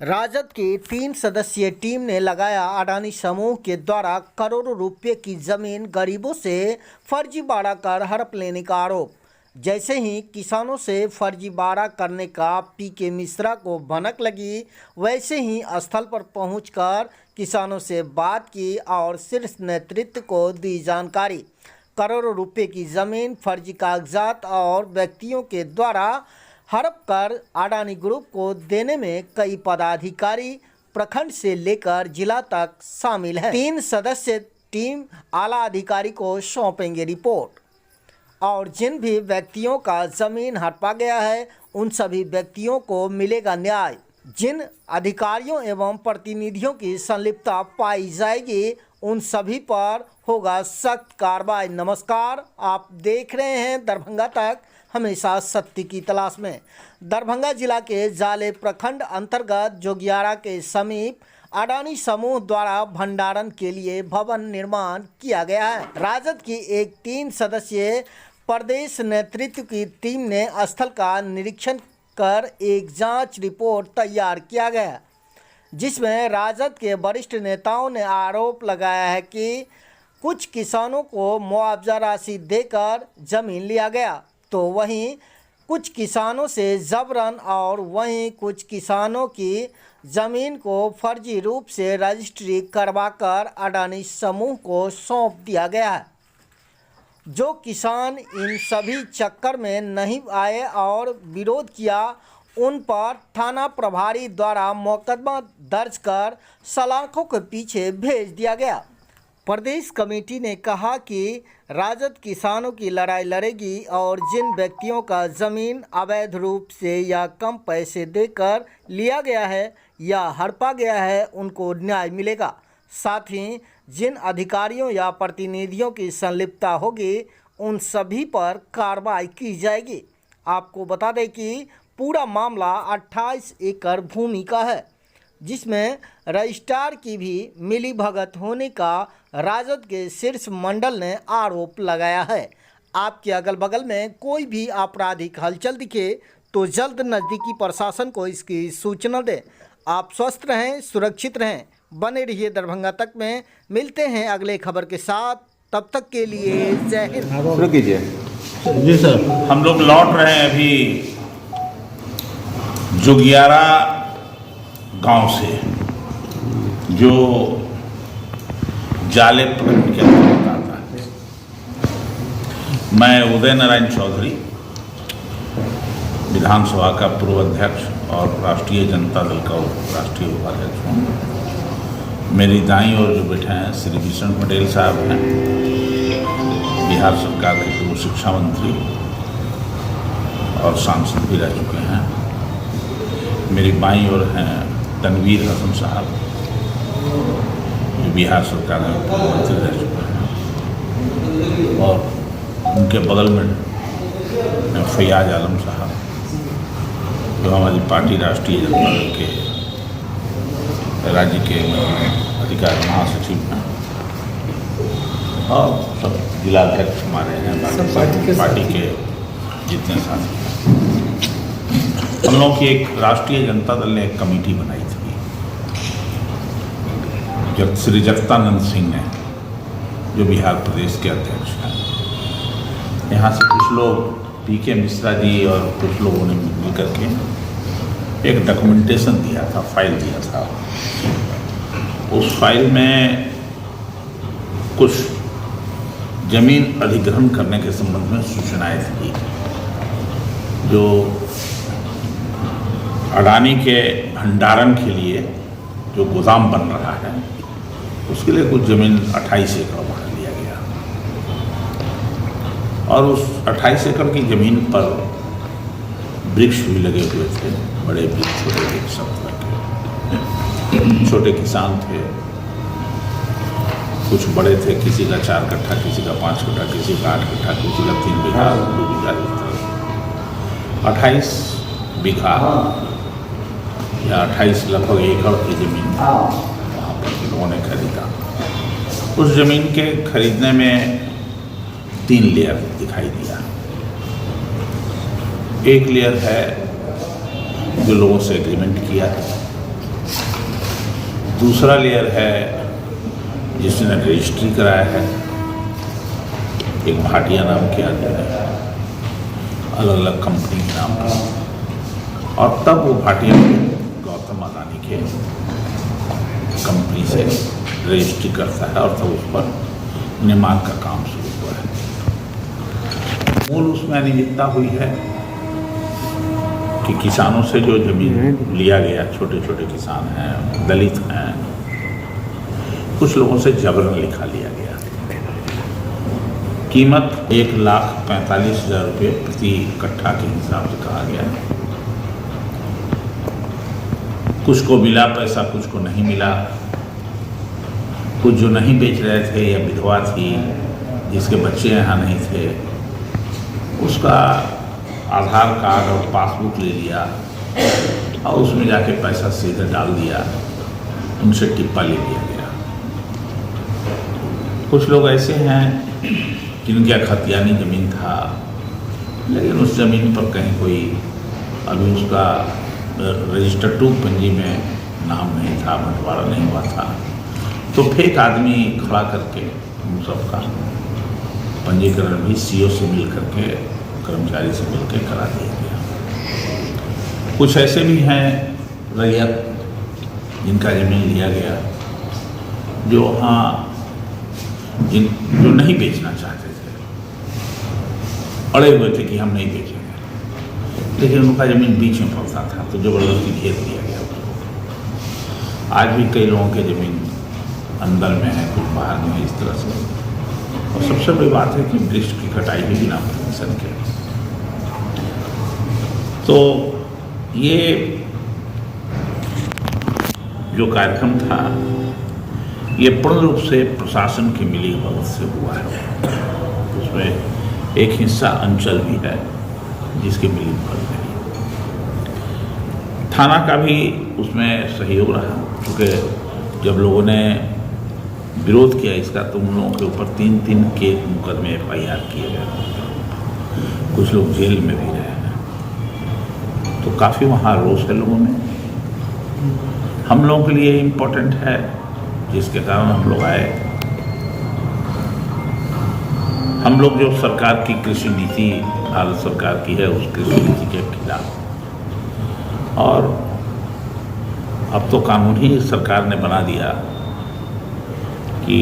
राजद की 3 सदस्यीय टीम ने लगाया अडानी समूह के द्वारा करोड़ों रुपए की जमीन गरीबों से फर्जीवाड़ा कर हड़प लेने का आरोप। जैसे ही किसानों से फर्जीवाड़ा करने का पीके मिश्रा को भनक लगी, वैसे ही स्थल पर पहुंचकर किसानों से बात की और शीर्ष नेतृत्व को दी जानकारी। करोड़ों रुपए की जमीन, फर्जी कागजात और व्यक्तियों के द्वारा हड़प कर अडानी ग्रुप को देने में कई पदाधिकारी प्रखंड से लेकर जिला तक शामिल है। 3 सदस्य टीम आला अधिकारी को सौंपेंगे रिपोर्ट और जिन भी व्यक्तियों का जमीन हड़पा गया है उन सभी व्यक्तियों को मिलेगा न्याय। जिन अधिकारियों एवं प्रतिनिधियों की संलिप्तता पाई जाएगी उन सभी पर होगा सख्त कार्रवाई। नमस्कार, आप देख रहे हैं दरभंगा तक, हमेशा सत्य की तलाश में। दरभंगा जिला के जाले प्रखंड अंतर्गत जोगियारा के समीप अडानी समूह द्वारा भंडारण के लिए भवन निर्माण किया गया है। राजद की एक 3 सदस्यीय प्रदेश नेतृत्व की टीम ने स्थल का निरीक्षण कर एक जांच रिपोर्ट तैयार किया गया, जिसमें राजद के वरिष्ठ नेताओं ने आरोप लगाया है कि कुछ किसानों को मुआवजा राशि देकर जमीन लिया गया, तो वहीं कुछ किसानों से जबरन और वहीं कुछ किसानों की ज़मीन को फर्जी रूप से रजिस्ट्री करवाकर अडानी समूह को सौंप दिया गया है। जो किसान इन सभी चक्कर में नहीं आए और विरोध किया, उन पर थाना प्रभारी द्वारा मुकदमा दर्ज कर सलाखों के पीछे भेज दिया गया। प्रदेश कमेटी ने कहा कि राजद किसानों की लड़ाई लड़ेगी और जिन व्यक्तियों का ज़मीन अवैध रूप से या कम पैसे देकर लिया गया है या हड़पा गया है उनको न्याय मिलेगा। साथ ही जिन अधिकारियों या प्रतिनिधियों की संलिप्तता होगी उन सभी पर कार्रवाई की जाएगी। आपको बता दें कि पूरा मामला 28 एकड़ भूमि का है, जिसमें रजिस्ट्रार की भी मिलीभगत होने का राजद के शीर्ष मंडल ने आरोप लगाया है। आपके अगल बगल में कोई भी आपराधिक हलचल दिखे तो जल्द नज़दीकी प्रशासन को इसकी सूचना दें। आप स्वस्थ रहें, सुरक्षित रहें, बने रहिए दरभंगा तक में। मिलते हैं अगले खबर के साथ, तब तक के लिए जय हिंद। शुरू कीजिए। जी सर। हम लोग लौट रहे हैं अभी जोगियारा गांव से, जो जाले प्रखंड के अंतर्गत आता है। मैं उदय नारायण चौधरी, विधानसभा का पूर्व अध्यक्ष और राष्ट्रीय जनता दल का राष्ट्रीय उपाध्यक्ष हूँ। मेरी दाईं ओर जो बैठे हैं श्री भीषण पटेल साहब हैं, बिहार सरकार के पूर्व शिक्षा मंत्री और सांसद भी रह चुके हैं। मेरी बाईं ओर हैं तनवीर हसन साहब, जो बिहार सरकार में मंत्री रह चुके हैं, और उनके बगल में फैयाज आलम साहब, जो हमारी पार्टी राष्ट्रीय जनता दल के राज्य के अधिकारी महासचिव हैं, और सब जिलाध्यक्ष हमारे हैं, पार्टी के जितने साथी हैं। हम लोग की एक राष्ट्रीय जनता दल ने एक कमेटी बनाई थी, श्री जगतानंद सिंह ने, जो बिहार प्रदेश के अध्यक्ष हैं। यहाँ से कुछ लोग, पीके मिश्रा जी और कुछ लोगों ने मिल करके एक डॉक्यूमेंटेशन दिया था, फाइल दिया था। उस फाइल में कुछ जमीन अधिग्रहण करने के संबंध में सूचनाएं थी। जो अडानी के भंडारण के लिए जो गोदाम बन रहा है, उसके लिए कुछ ज़मीन 28 एकड़ वहाँ लिया गया, और उस 28 एकड़ की ज़मीन पर वृक्ष भी लगे हुए थे, बड़े वृक्ष, छोटे वृक्ष, सब तरह के। छोटे किसान थे, कुछ बड़े थे, किसी का 4 कट्ठा, किसी का 5 कट्ठा, किसी का 8 कट्ठा, किसी का 3 बीघा, 2 बीघा। 28 बीघा या 28 लगभग एकड़ की ज़मीन वहाँ पर लोगों ने खरीदा। उस ज़मीन के खरीदने में 3 लेयर दिखाई दिया। एक लेयर है जो लोगों से एग्रीमेंट किया है, दूसरा लेयर है जिसने रजिस्ट्री कराया है, एक भाटिया नाम के आदमी है, अलग अलग कंपनी के नाम पर, और तब वो भाटिया गौतम अडानी के कंपनी से रजिस्ट्री करता है और तब उस पर निर्माण का काम शुरू हुआ है। मूल उसमें अनियमितता हुई है कि किसानों से जो जमीन लिया गया, छोटे छोटे किसान हैं, दलित हैं, कुछ लोगों से जबरन लिखा लिया गया। कीमत 1,45,000 रुपये प्रति कट्ठा के हिसाब से कहा गया। कुछ को मिला पैसा, कुछ को नहीं मिला। कुछ जो नहीं बेच रहे थे या विधवा थी जिसके बच्चे यहाँ नहीं थे, उसका आधार कार्ड और पासबुक ले लिया और उसमें जाके पैसा सीधे डाल दिया, उनसे टिप्पा ले लिया गया। कुछ लोग ऐसे हैं जिनके खतियानी ज़मीन था, लेकिन उस ज़मीन पर कहीं कोई अभी उसका रजिस्टर 2 पंजी में नाम नहीं था, बंटवारा नहीं हुआ था, तो फेक आदमी खड़ा करके उन सबका पंजीकरण भी सीओ से मिल करके, कर्मचारी से मिल के करा दिया गया। कुछ ऐसे भी हैं रैयत जिनका ज़मीन लिया गया, जो नहीं बेचना चाहते थे, अड़े हुए थे कि हम नहीं बेचेंगे, लेकिन उनका ज़मीन बीच में पड़ता था तो ज़बरदस्ती घेर दिया गया उसको। आज भी कई लोगों के ज़मीन अंदर में है, कुछ बाहर में है, इस तरह से। और सबसे बड़ी बात है कि वृक्ष की कटाई भी बिना परमिशन के। तो ये जो कार्यक्रम था, ये पूर्ण रूप से प्रशासन की मिली भगत से हुआ है। उसमें एक हिस्सा अंचल भी है जिसकी मिली भगत है। थाना का भी उसमें सहयोग रहा, क्योंकि जब लोगों ने विरोध किया इसका तो उन लोगों के ऊपर 3-3 के मुकदमे FIR किए गए। कुछ लोग जेल में भी रहे हैं, तो काफ़ी वहाँ रोष है लोगों में। हम लोगों के लिए इम्पोर्टेंट है, जिसके कारण हम लोग आए। हम लोग जो सरकार की कृषि नीति भारत सरकार की है, उस कृषि नीति के खिलाफ। और अब तो कानून ही सरकार ने बना दिया कि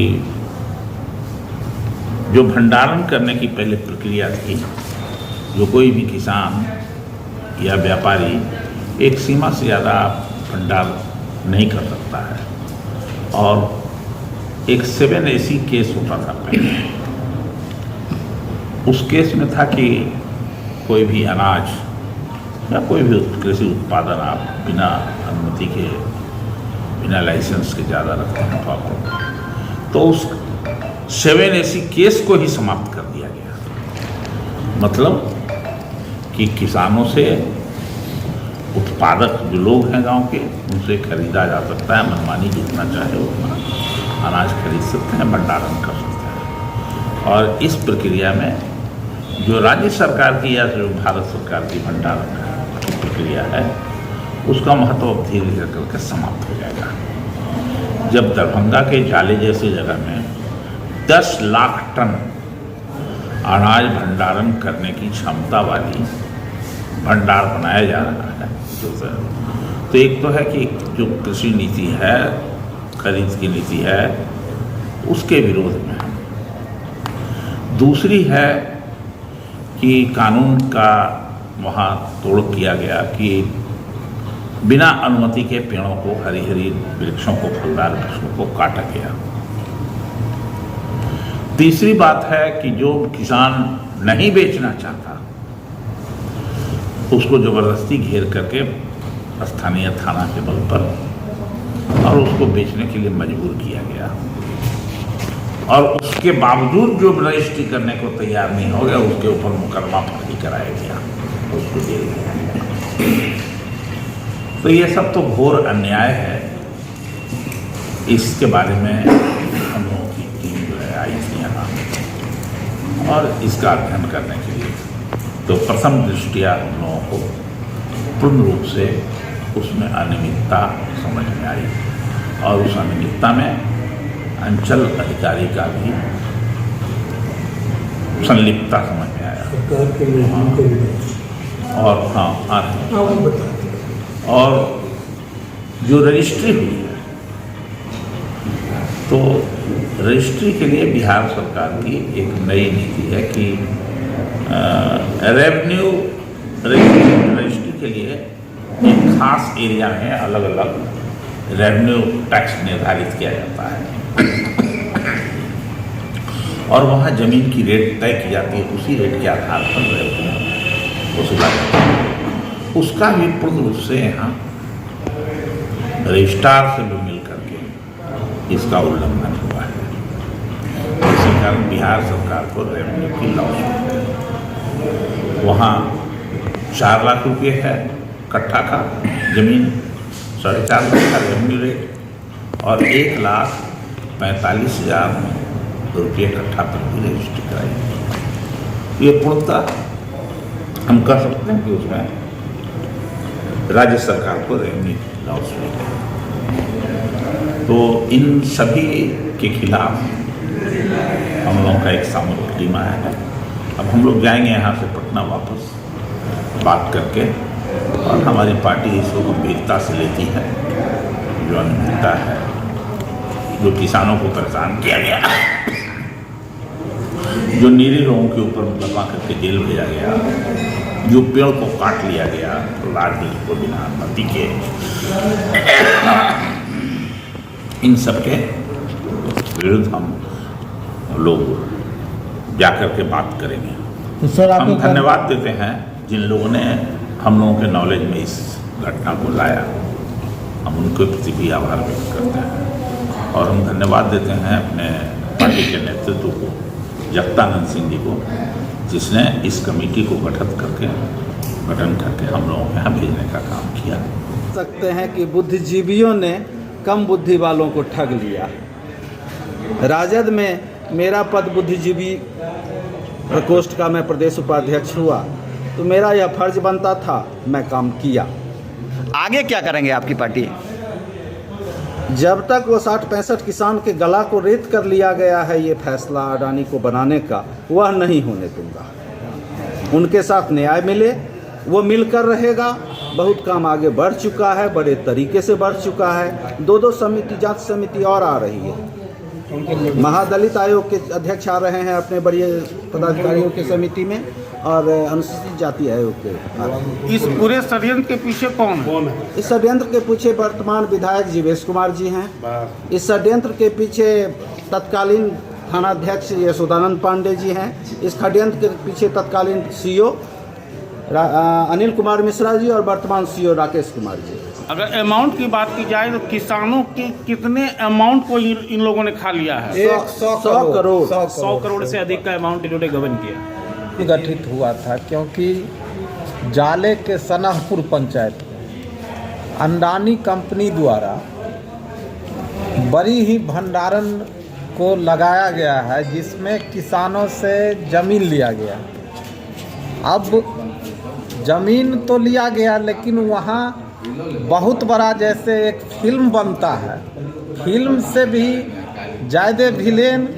जो भंडारण करने की पहले प्रक्रिया थी, जो कोई भी किसान या व्यापारी एक सीमा से ज़्यादा भंडार नहीं कर सकता है। और एक 7AC केस होता था पहले। उस केस में था कि कोई भी अनाज या कोई भी कृषि उत्पादन आप बिना अनुमति के, बिना लाइसेंस के ज़्यादा रखते हैं तो उस 7AC केस को ही समाप्त कर दिया गया। मतलब कि किसानों से, उत्पादक जो लोग हैं गांव के, उनसे खरीदा जा सकता है, मनमानी जितना चाहे उतना अनाज खरीद सकते हैं, भंडारण कर सकते हैं। और इस प्रक्रिया में जो राज्य सरकार की या जो भारत सरकार की भंडारण की प्रक्रिया है, उसका महत्व धीरे धीरे करके समाप्त हो जाएगा। जब दरभंगा के जाले जैसे जगह में 10 लाख टन अनाज भंडारण करने की क्षमता वाली भंडार बनाया जा रहा है, तो एक तो है कि जो कृषि नीति है, खरीद की नीति है, उसके विरोध में। दूसरी है कि कानून का वहाँ तोड़ किया गया कि बिना अनुमति के पेड़ों को, हरी हरी वृक्षों को, फलदार वृक्षों को काटा गया। तीसरी बात है कि जो किसान नहीं बेचना चाहता, उसको जबरदस्ती घेर करके स्थानीय थाना के बल पर और उसको बेचने के लिए मजबूर किया गया। और उसके बावजूद जो रजिस्ट्री करने को तैयार नहीं हो गया, उसके ऊपर मुकदमा फर्जी कराया गया, उसको जेल गया। तो ये सब तो घोर अन्याय है। इसके बारे में हम लोगों की टीम जो है आई थी यहाँ, और इसका अध्ययन करने के लिए तो प्रथम दृष्टिया हम लोगों को पूर्ण रूप से उसमें अनियमितता समझ में आई। और उस अनियमितता में अंचल अधिकारी का भी संलिप्तता समझ में आया। और हाँ आ रहे और जो रजिस्ट्री हुई है, तो रजिस्ट्री के लिए बिहार सरकार की एक नई नीति है कि रेवेन्यू रजिस्ट्री के लिए एक खास एरिया में अलग अलग रेवेन्यू टैक्स निर्धारित किया जाता है और वहाँ ज़मीन की रेट तय की जाती है। उसी रेट के आधार पर रेवेन्यू वसूला जाता है। उसका भी पूर्ण रूप से यहाँ रजिस्ट्रार से भी मिल करके इसका उल्लंघन हुआ है। इसी कारण बिहार सरकार को रेवेन्यू की लॉस हुई है। वहाँ 4 लाख रुपये है कट्ठा का जमीन, 4.5 लाख का रेवेन्यू रेट और 1,45,000 रुपये कट्ठा पर भी रजिस्ट्री कराई। ये पूर्णतः हम कह सकते हैं कि उसमें राज्य सरकार को रेवेन्यू लॉस हुई है। तो इन सभी के खिलाफ हम लोगों का एक सामूहिक टीम आया है। अब हम लोग जाएंगे यहाँ से पटना वापस बात करके, और हमारी पार्टी इसको गंभीरता से लेती है। जो अनियमितता है, जो किसानों को परेशान किया गया, जो निरीह लोगों के ऊपर मुकदमा करके जेल भेजा गया, जो पेड़ को काट लिया गया राजनीति को बिना अनुमति के, इन सब के विरुद्ध हम लोग जाकर के बात करेंगे। तो सर हम धन्यवाद देते हैं जिन लोगों ने हम लोगों के नॉलेज में इस घटना को लाया। हम उनके प्रति भी आभार व्यक्त करते हैं और हम धन्यवाद देते हैं अपने पार्टी के नेतृत्व को, जगतानंद सिंह जी को, जिसने इस कमेटी को गठन करके हम लोगों के यहाँ भेजने का काम किया। सकते हैं कि बुद्धिजीवियों ने कम बुद्धि वालों को ठग लिया। राजद में मेरा पद बुद्धिजीवी प्रकोष्ठ का मैं प्रदेश उपाध्यक्ष हुआ, तो मेरा यह फर्ज बनता था, मैं काम किया। आगे क्या करेंगे आपकी पार्टी? जब तक वो 60-65 किसान के गला को रेत कर लिया गया है ये फैसला अडानी को बनाने का, वह नहीं होने दूंगा। उनके साथ न्याय मिले, वो मिलकर रहेगा। बहुत काम आगे बढ़ चुका है, बड़े तरीके से बढ़ चुका है। 2 समिति, जांच समिति और आ रही है। महादलित आयोग के अध्यक्ष आ रहे हैं अपने बड़े पदाधिकारियों की समिति में, और अनुसूचित जाति आयोग के। इस पूरे षड्यंत्र के पीछे कौन है? इस षड्यंत्र के पीछे वर्तमान विधायक जीवेश कुमार जी हैं। इस षड्यंत्र के पीछे तत्कालीन थानाध्यक्ष यशोदानंद पांडे जी हैं। इस षड्यंत्र के पीछे तत्कालीन सीओ अनिल कुमार मिश्रा जी और वर्तमान सीओ राकेश कुमार जी। अगर अमाउंट की बात की जाए तो किसानों के कितने अमाउंट को इन लोगों ने खा लिया है? 100 करोड़ 100 करोड़ से अधिक का अमाउंट इन्होंने गबन किया। गठित हुआ था क्योंकि जाले के सनाहपुर पंचायत में अडानी कंपनी द्वारा बड़ी ही भंडारण को लगाया गया है, जिसमें किसानों से ज़मीन लिया गया। अब ज़मीन तो लिया गया, लेकिन वहाँ बहुत बड़ा जैसे एक फिल्म बनता है, फिल्म से भी ज़्यादा विलेन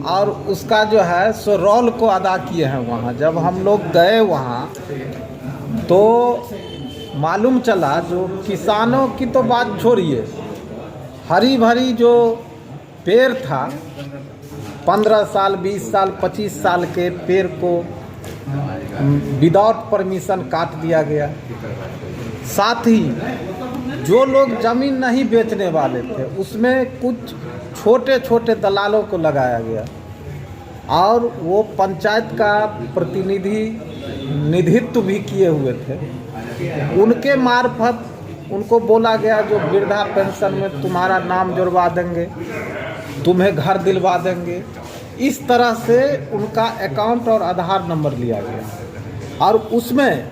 और उसका जो है सो रोल को अदा किए हैं वहाँ। जब हम लोग गए वहाँ तो मालूम चला, जो किसानों की तो बात छोड़िए, हरी भरी जो पेड़ था, 15 साल 20 साल 25 साल के पेड़ को विदाउट परमिशन काट दिया गया। साथ ही जो लोग ज़मीन नहीं बेचने वाले थे, उसमें कुछ छोटे छोटे दलालों को लगाया गया, और वो पंचायत का प्रतिनिधित्व भी किए हुए थे। उनके मार्फत उनको बोला गया जो वृद्धा पेंशन में तुम्हारा नाम जुड़वा देंगे, तुम्हें घर दिलवा देंगे। इस तरह से उनका अकाउंट और आधार नंबर लिया गया, और उसमें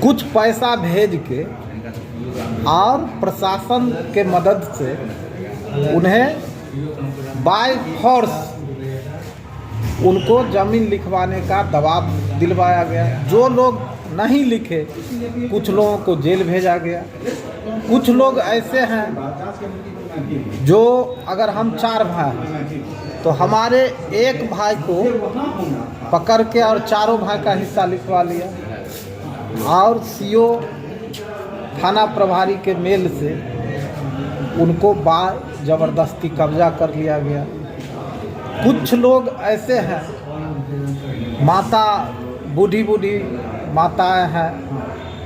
कुछ पैसा भेज के और प्रशासन के मदद से उन्हें बाय फोर्स उनको ज़मीन लिखवाने का दबाव दिलवाया गया। जो लोग नहीं लिखे, कुछ लोगों को जेल भेजा गया। कुछ लोग ऐसे हैं जो अगर हम 4 भाई हैं तो हमारे एक भाई को पकड़ के और चारों भाई का हिस्सा लिखवा लिया और सीओ थाना प्रभारी के मेल से उनको ज़बरदस्ती कब्जा कर लिया गया। कुछ लोग ऐसे हैं, माता बूढ़ी माताएं हैं,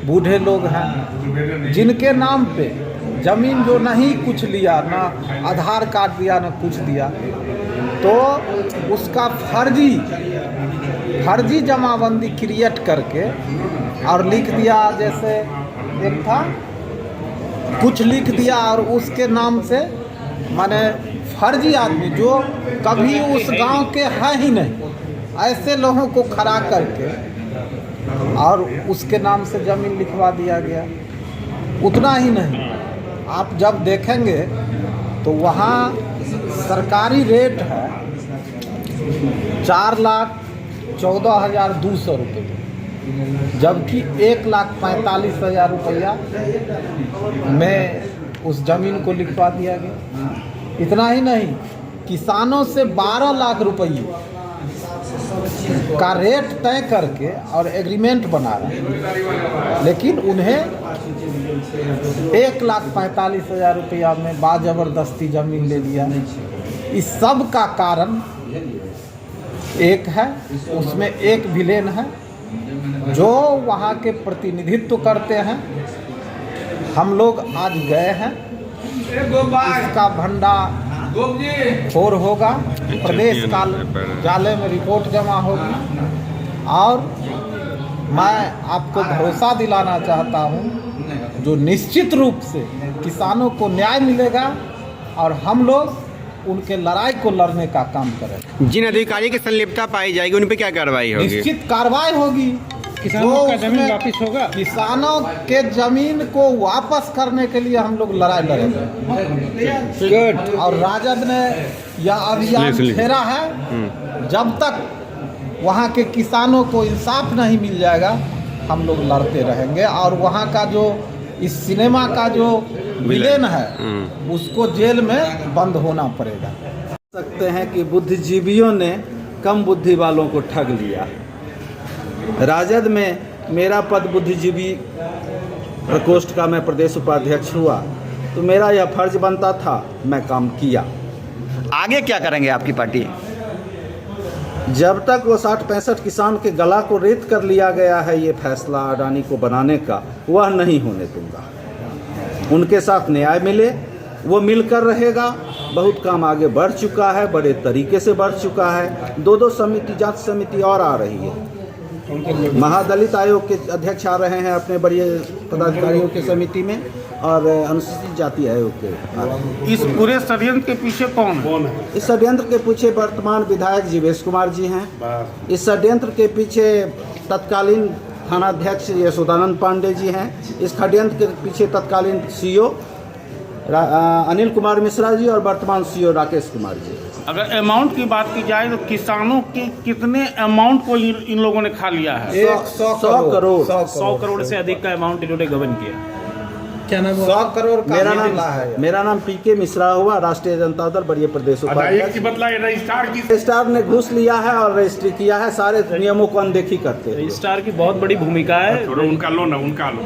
बूढ़े लोग हैं, जिनके नाम पे ज़मीन जो नहीं कुछ लिया, ना आधार कार्ड दिया ना कुछ दिया, तो उसका फर्जी जमाबंदी क्रिएट करके और लिख दिया। जैसे एक था, कुछ लिख दिया और उसके नाम से माने फर्जी आदमी जो कभी उस गांव के है ही नहीं, ऐसे लोगों को खड़ा करके और उसके नाम से ज़मीन लिखवा दिया गया। उतना ही नहीं, आप जब देखेंगे तो वहाँ सरकारी रेट है 4,14,200 रुपये, जबकि 1,45,000 रुपया में उस ज़मीन को लिखवा दिया गया। इतना ही नहीं, किसानों से 12 लाख रुपये का रेट तय करके और एग्रीमेंट बना रहा है, लेकिन उन्हें 1,45,000 रुपया में बाज़बरदस्ती ज़मीन ले लिया। इस सब का कारण एक है, उसमें एक विलेन है जो वहाँ के प्रतिनिधित्व करते हैं। हम लोग आज गए हैं, इसका भंडा फोर होगा, प्रदेश कार्यालय में रिपोर्ट जमा होगी और मैं आपको भरोसा दिलाना चाहता हूं जो निश्चित रूप से किसानों को न्याय मिलेगा और हम लोग उनके लड़ाई को लड़ने का काम करें। जिन अधिकारी की संलिप्तता पाई जाएगी उन पर क्या कार्रवाई होगी? निश्चित कार्रवाई होगी। किसानों का जमीन वापस होगा। किसानों के जमीन को वापस करने के लिए हम लोग लड़ाई लड़ेंगे और राजद ने यह अभियान छेड़ा है। जब तक वहाँ के किसानों को इंसाफ नहीं मिल जाएगा हम लोग लड़ते रहेंगे और वहाँ का जो इस सिनेमा का जो विलेन है उसको जेल में बंद होना पड़ेगा। सकते हैं कि बुद्धिजीवियों ने कम बुद्धि वालों को ठग लिया। राजद में मेरा पद बुद्धिजीवी प्रकोष्ठ का मैं प्रदेश उपाध्यक्ष हुआ तो मेरा यह फर्ज बनता था, मैं काम किया। आगे क्या करेंगे आपकी पार्टी? जब तक वो 60-65 किसान के गला को रेत कर लिया गया है ये फैसला अडानी को बनाने का, वह नहीं होने दूंगा। उनके साथ न्याय मिले, वो मिलकर रहेगा। बहुत काम आगे बढ़ चुका है, बड़े तरीके से बढ़ चुका है। 2 समिति, जांच समिति और आ रही है। महादलित आयोग के अध्यक्ष आ रहे हैं अपने बड़े पदाधिकारियों की समिति में और अनुसूचित जाति आयोग के आ रहे हैं। इस पूरे षड्यंत्र के पीछे कौन है? इस षड्यंत्र के पीछे वर्तमान विधायक जीवेश कुमार जी हैं। इस षड्यंत्र के पीछे तत्कालीन थानाध्यक्ष यशोदानंद पांडे जी हैं। इस षड्यंत्र के पीछे तत्कालीन सीओ अनिल कुमार मिश्रा जी और वर्तमान सीओ राकेश कुमार जी। अगर अमाउंट की बात की जाए तो किसानों के कितने अमाउंट को इन लोगों ने खा लिया है? 100 करोड़ से अधिक का अमाउंट इन्होंने गबन किया। क्या नाम? 100 करोड़ का मेरा नाम पीके मिश्रा हुआ, राष्ट्रीय जनता दल बड़े प्रदेश उपाध्यक्ष। रजिस्ट्रार ने घूस लिया है और रजिस्ट्री किया है, सारे नियमों को अनदेखी करते हैं। रजिस्ट्रार की बहुत बड़ी भूमिका है। उनका लो ना, उनका लो।